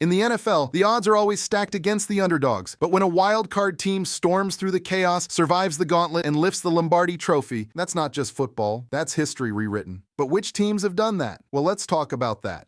In the NFL, the odds are always stacked against the underdogs, but when a wild card team storms through the chaos, survives the gauntlet, and lifts the Lombardi Trophy, that's not just football, that's history rewritten. But which teams have done that? Well, let's talk about that.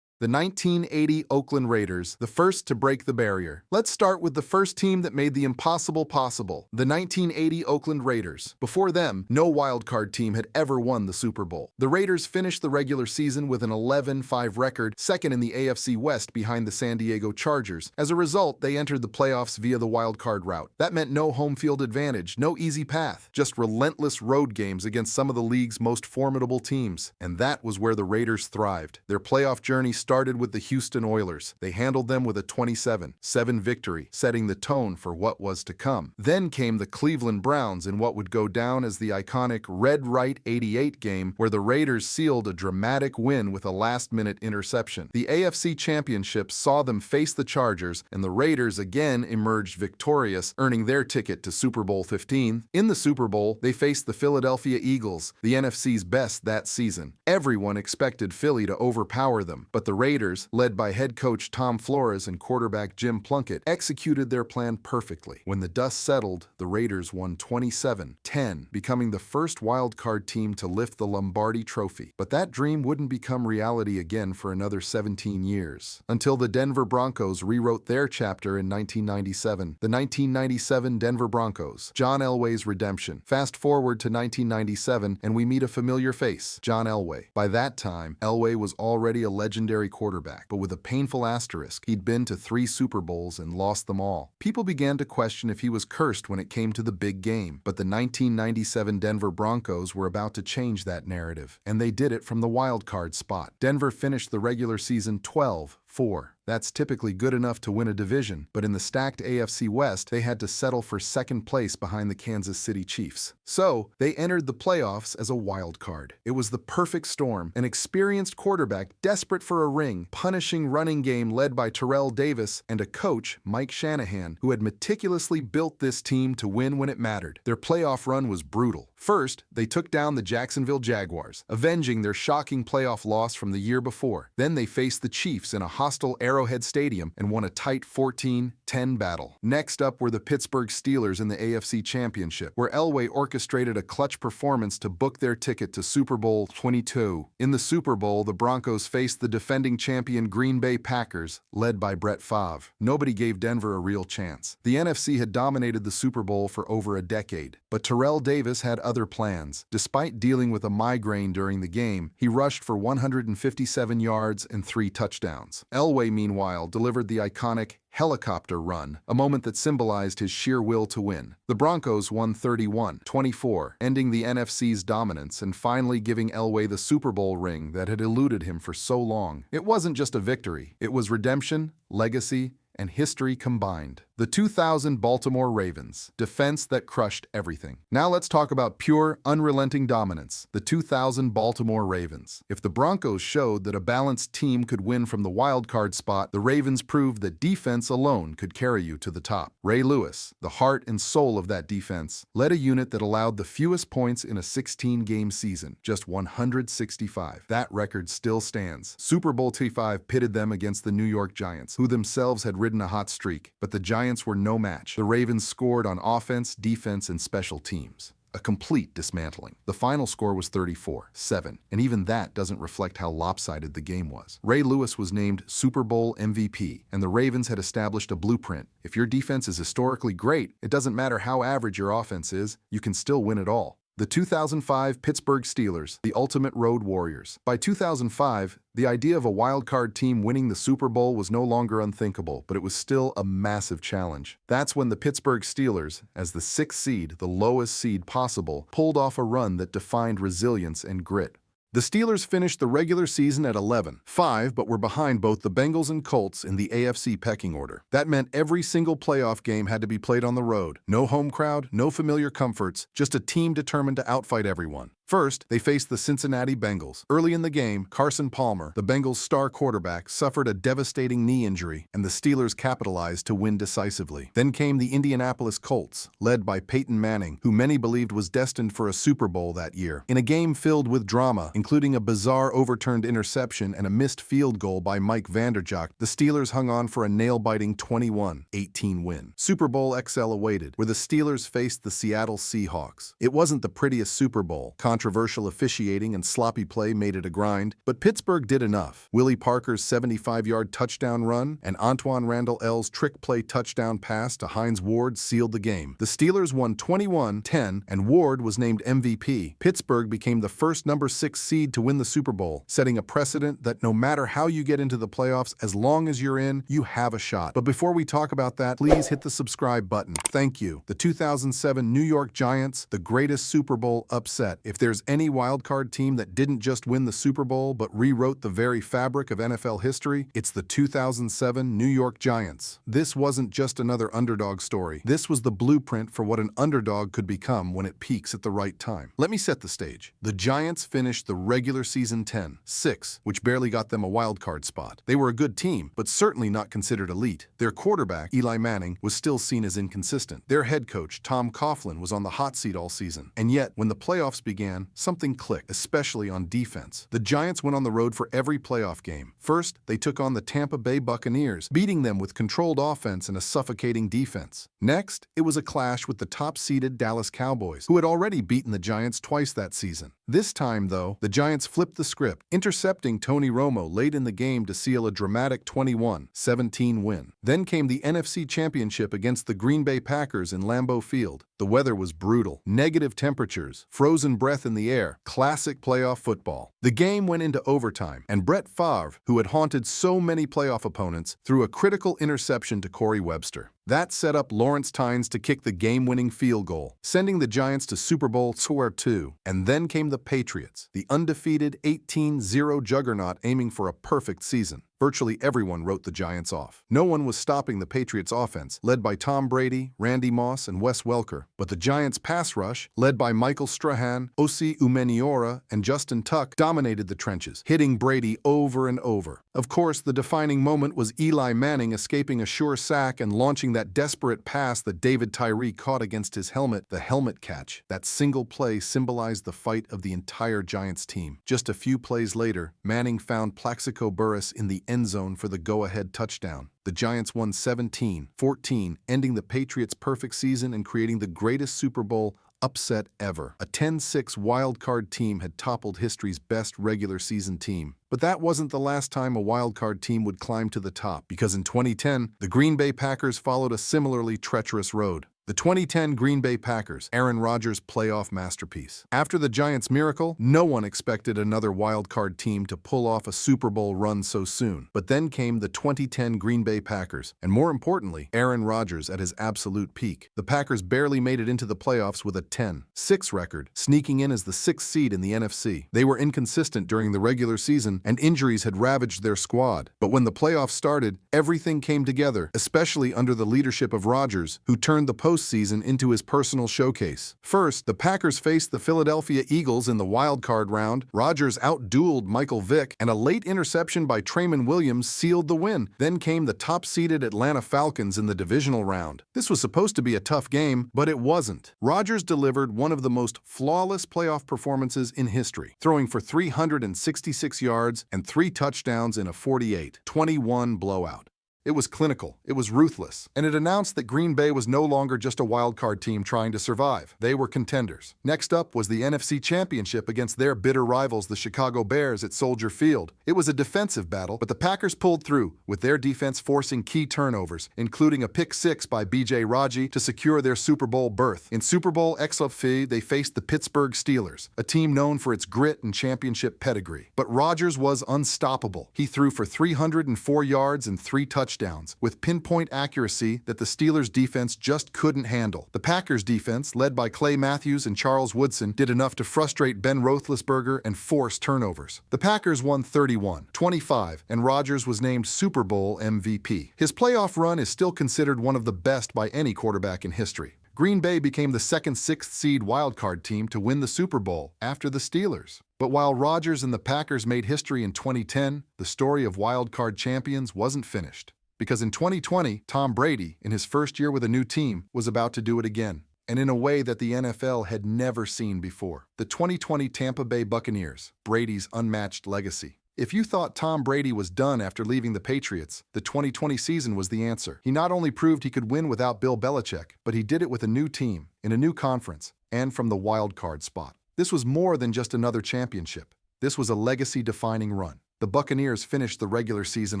The 1980 Oakland Raiders, the first to break the barrier. Let's start with the first team that made the impossible possible, the 1980 Oakland Raiders. Before them, no wildcard team had ever won the Super Bowl. The Raiders finished the regular season with an 11-5 record, second in the AFC West behind the San Diego Chargers. As a result, they entered the playoffs via the wildcard route. That meant no home field advantage, no easy path, just relentless road games against some of the league's most formidable teams. And that was where the Raiders thrived. Their playoff journey started with the Houston Oilers. They handled them with a 27-7 victory, setting the tone for what was to come. Then came the Cleveland Browns in what would go down as the iconic Red Right 88 game, where the Raiders sealed a dramatic win with a last-minute interception. The AFC Championship saw them face the Chargers, and the Raiders again emerged victorious, earning their ticket to Super Bowl 15. In the Super Bowl, they faced the Philadelphia Eagles, the NFC's best that season. Everyone expected Philly to overpower them, but the Raiders, led by head coach Tom Flores and quarterback Jim Plunkett, executed their plan perfectly. When the dust settled, the Raiders won 27-10, becoming the first wild-card team to lift the Lombardi Trophy. But that dream wouldn't become reality again for another 17 years, until the Denver Broncos rewrote their chapter in 1997. The 1997 Denver Broncos, John Elway's redemption. Fast forward to 1997, and we meet a familiar face, John Elway. By that time, Elway was already a legendary quarterback, but with a painful asterisk. He'd been to 3 Super Bowls and lost them all. People began to question if he was cursed when it came to the big game, but the 1997 Denver Broncos were about to change that narrative, and they did it from the wild card spot. Denver finished the regular season 12-4. That's typically good enough to win a division, but in the stacked AFC West, they had to settle for second place behind the Kansas City Chiefs. So, they entered the playoffs as a wild card. It was the perfect storm, an experienced quarterback desperate for a ring, punishing running game led by Terrell Davis, and a coach, Mike Shanahan, who had meticulously built this team to win when it mattered. Their playoff run was brutal. First, they took down the Jacksonville Jaguars, avenging their shocking playoff loss from the year before. Then they faced the Chiefs in a hostile Arrowhead Stadium and won a tight 14-10 battle. Next up were the Pittsburgh Steelers in the AFC Championship, where Elway orchestrated a clutch performance to book their ticket to Super Bowl 22. In the Super Bowl, the Broncos faced the defending champion Green Bay Packers, led by Brett Favre. Nobody gave Denver a real chance. The NFC had dominated the Super Bowl for over a decade, but Terrell Davis had other plans. Despite dealing with a migraine during the game, he rushed for 157 yards and 3 touchdowns. Elway, meanwhile, delivered the iconic helicopter run, a moment that symbolized his sheer will to win. The Broncos won 31-24, ending the NFC's dominance and finally giving Elway the Super Bowl ring that had eluded him for so long. It wasn't just a victory, it was redemption, legacy, and history combined. The 2000 Baltimore Ravens, defense that crushed everything. Now let's talk about pure, unrelenting dominance, the 2000 Baltimore Ravens. If the Broncos showed that a balanced team could win from the wild card spot, the Ravens proved that defense alone could carry you to the top. Ray Lewis, the heart and soul of that defense, led a unit that allowed the fewest points in a 16-game season, just 165. That record still stands. Super Bowl XXV pitted them against the New York Giants, who themselves had ridden a hot streak, but the Giants were no match. The Ravens scored on offense, defense, and special teams. A complete dismantling. The final score was 34-7, and even that doesn't reflect how lopsided the game was. Ray Lewis was named Super Bowl MVP, and the Ravens had established a blueprint. If your defense is historically great, it doesn't matter how average your offense is, you can still win it all. The 2005 Pittsburgh Steelers, the ultimate road warriors. By 2005, the idea of a wild-card team winning the Super Bowl was no longer unthinkable, but it was still a massive challenge. That's when the Pittsburgh Steelers, as the 6th seed, the lowest seed possible, pulled off a run that defined resilience and grit. The Steelers finished the regular season at 11-5, but were behind both the Bengals and Colts in the AFC pecking order. That meant every single playoff game had to be played on the road. No home crowd, no familiar comforts, just a team determined to outfight everyone. First, they faced the Cincinnati Bengals. Early in the game, Carson Palmer, the Bengals' star quarterback, suffered a devastating knee injury, and the Steelers capitalized to win decisively. Then came the Indianapolis Colts, led by Peyton Manning, who many believed was destined for a Super Bowl that year. In a game filled with drama, including a bizarre overturned interception and a missed field goal by Mike Vanderjagt, the Steelers hung on for a nail-biting 21-18 win. Super Bowl XL awaited, where the Steelers faced the Seattle Seahawks. It wasn't the prettiest Super Bowl. Controversial officiating and sloppy play made it a grind, but Pittsburgh did enough. Willie Parker's 75-yard touchdown run and Antoine Randall L's trick play touchdown pass to Hines Ward sealed the game. The Steelers won 21-10, and Ward was named MVP. Pittsburgh became the first number 6 seed to win the Super Bowl, setting a precedent that no matter how you get into the playoffs, as long as you're in, you have a shot. But before we talk about that, please hit the subscribe button. Thank you. The 2007 New York Giants, the greatest Super Bowl upset. If there's any wildcard team that didn't just win the Super Bowl but rewrote the very fabric of NFL history, it's the 2007 New York Giants. This wasn't just another underdog story. This was the blueprint for what an underdog could become when it peaks at the right time. Let me set the stage. The Giants finished the regular season 10-6, which barely got them a wildcard spot. They were a good team, but certainly not considered elite. Their quarterback, Eli Manning, was still seen as inconsistent. Their head coach, Tom Coughlin, was on the hot seat all season. And yet, when the playoffs began, something clicked, especially on defense. The Giants went on the road for every playoff game. First, they took on the Tampa Bay Buccaneers, beating them with controlled offense and a suffocating defense. Next, it was a clash with the top-seeded Dallas Cowboys, who had already beaten the Giants twice that season. This time, though, the Giants flipped the script, intercepting Tony Romo late in the game to seal a dramatic 21-17 win. Then came the NFC Championship against the Green Bay Packers in Lambeau Field. The weather was brutal. Negative temperatures, frozen breath in the air, classic playoff football. The game went into overtime, and Brett Favre, who had haunted so many playoff opponents, threw a critical interception to Corey Webster. That set up Lawrence Tynes to kick the game-winning field goal, sending the Giants to Super Bowl II. And then came the Patriots, the undefeated 18-0 juggernaut aiming for a perfect season. Virtually everyone wrote the Giants off. No one was stopping the Patriots' offense, led by Tom Brady, Randy Moss, and Wes Welker. But the Giants' pass rush, led by Michael Strahan, Osi Umenyiora, and Justin Tuck, dominated the trenches, hitting Brady over and over. Of course, the defining moment was Eli Manning escaping a sure sack and launching that desperate pass that David Tyree caught against his helmet, the helmet catch. That single play symbolized the fight of the entire Giants team. Just a few plays later, Manning found Plaxico Burress in the end zone for the go-ahead touchdown. The Giants won 17-14, ending the Patriots' perfect season and creating the greatest Super Bowl upset ever. A 10-6 wildcard team had toppled history's best regular season team. But that wasn't the last time a wildcard team would climb to the top, because in 2010, the Green Bay Packers followed a similarly treacherous road. The 2010 Green Bay Packers, Aaron Rodgers' playoff masterpiece. After the Giants' miracle, no one expected another wildcard team to pull off a Super Bowl run so soon. But then came the 2010 Green Bay Packers, and more importantly, Aaron Rodgers at his absolute peak. The Packers barely made it into the playoffs with a 10-6 record, sneaking in as the 6th seed in the NFC. They were inconsistent during the regular season, and injuries had ravaged their squad. But when the playoffs started, everything came together, especially under the leadership of Rodgers, who turned the postseason into his personal showcase. First, the Packers faced the Philadelphia Eagles in the wild-card round. Rodgers outdueled Michael Vick, and a late interception by Trayman Williams sealed the win. Then came the top-seeded Atlanta Falcons in the divisional round. This was supposed to be a tough game, but it wasn't. Rodgers delivered one of the most flawless playoff performances in history, throwing for 366 yards and 3 touchdowns in a 48-21 blowout. It was clinical, it was ruthless, and it announced that Green Bay was no longer just a wildcard team trying to survive. They were contenders. Next up was the NFC Championship against their bitter rivals, the Chicago Bears, at Soldier Field. It was a defensive battle, but the Packers pulled through, with their defense forcing key turnovers, including a pick-6 by B.J. Raji to secure their Super Bowl berth. In Super Bowl XLV, they faced the Pittsburgh Steelers, a team known for its grit and championship pedigree. But Rodgers was unstoppable. He threw for 304 yards and 3 touchdowns, with pinpoint accuracy that the Steelers' defense just couldn't handle. The Packers' defense, led by Clay Matthews and Charles Woodson, did enough to frustrate Ben Roethlisberger and force turnovers. The Packers won 31-25, and Rodgers was named Super Bowl MVP. His playoff run is still considered one of the best by any quarterback in history. Green Bay became the second sixth seed wildcard team to win the Super Bowl after the Steelers. But while Rodgers and the Packers made history in 2010, the story of wildcard champions wasn't finished. Because in 2020, Tom Brady, in his first year with a new team, was about to do it again, and in a way that the NFL had never seen before. The 2020 Tampa Bay Buccaneers, Brady's unmatched legacy. If you thought Tom Brady was done after leaving the Patriots, the 2020 season was the answer. He not only proved he could win without Bill Belichick, but he did it with a new team, in a new conference, and from the wild card spot. This was more than just another championship. This was a legacy-defining run. The Buccaneers finished the regular season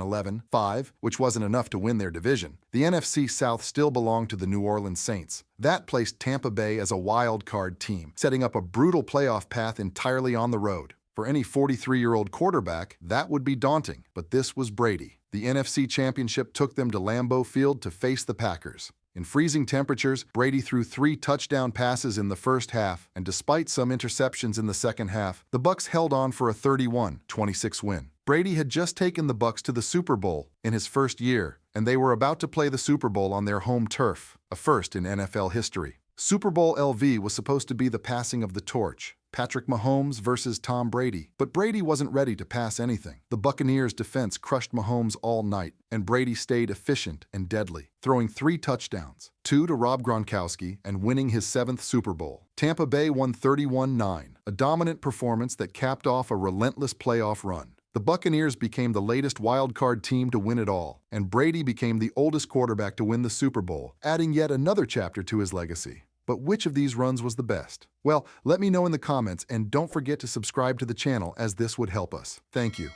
11-5, which wasn't enough to win their division. The NFC South still belonged to the New Orleans Saints. That placed Tampa Bay as a wild card team, setting up a brutal playoff path entirely on the road. For any 43-year-old quarterback, that would be daunting, but this was Brady. The NFC Championship took them to Lambeau Field to face the Packers. In freezing temperatures, Brady threw 3 touchdown passes in the first half, and despite some interceptions in the second half, the Bucs held on for a 31-26 win. Brady had just taken the Bucs to the Super Bowl in his first year, and they were about to play the Super Bowl on their home turf, a first in NFL history. Super Bowl LV was supposed to be the passing of the torch. Patrick Mahomes versus Tom Brady. But Brady wasn't ready to pass anything. The Buccaneers' defense crushed Mahomes all night, and Brady stayed efficient and deadly, throwing 3 touchdowns, 2 to Rob Gronkowski, and winning his 7th Super Bowl. Tampa Bay won 31-9, a dominant performance that capped off a relentless playoff run. The Buccaneers became the latest wild-card team to win it all, and Brady became the oldest quarterback to win the Super Bowl, adding yet another chapter to his legacy. But which of these runs was the best? Well, let me know in the comments, and don't forget to subscribe to the channel, as this would help us. Thank you.